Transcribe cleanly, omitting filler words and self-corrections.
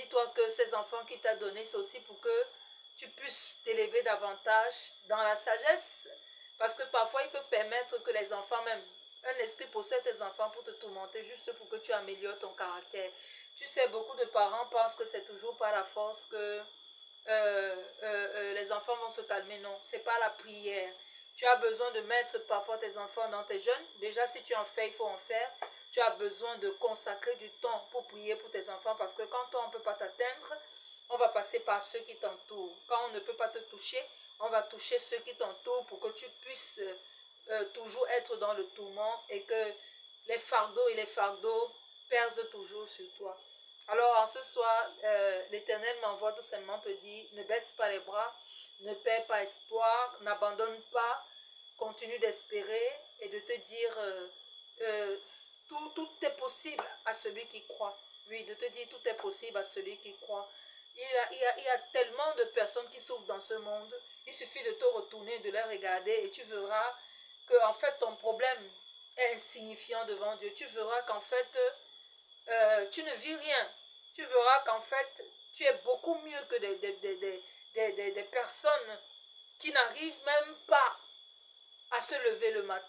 dis-toi que ces enfants qu'il t'a donnés, c'est aussi pour que tu puisses t'élever davantage dans la sagesse. Parce que parfois, il peut permettre que les enfants, même un esprit possède tes enfants pour te tourmenter, juste pour que tu améliores ton caractère. Tu sais, beaucoup de parents pensent que c'est toujours par la force que les enfants vont se calmer. Non, c'est pas la prière. Tu as besoin de mettre parfois tes enfants dans tes jeûnes. Déjà, si tu en fais, il faut en faire. Tu as besoin de consacrer du temps pour prier pour tes enfants parce que quand toi, on ne peut pas t'atteindre, on va passer par ceux qui t'entourent. Quand on ne peut pas te toucher, on va toucher ceux qui t'entourent pour que tu puisses toujours être dans le tourment et que les fardeaux pèsent toujours sur toi. Alors, en ce soir, l'Éternel m'envoie tout simplement te dire, ne baisse pas les bras, ne perds pas espoir, n'abandonne pas, continue d'espérer et de te dire, tout est possible à celui qui croit. Oui, de te dire, tout est possible à celui qui croit. Il y a tellement de personnes qui souffrent dans ce monde. Il suffit de te retourner, de les regarder et tu verras que en fait ton problème est insignifiant devant Dieu. Tu verras qu'en fait tu ne vis rien. Tu verras qu'en fait tu es beaucoup mieux que des personnes qui n'arrivent même pas à se lever le matin.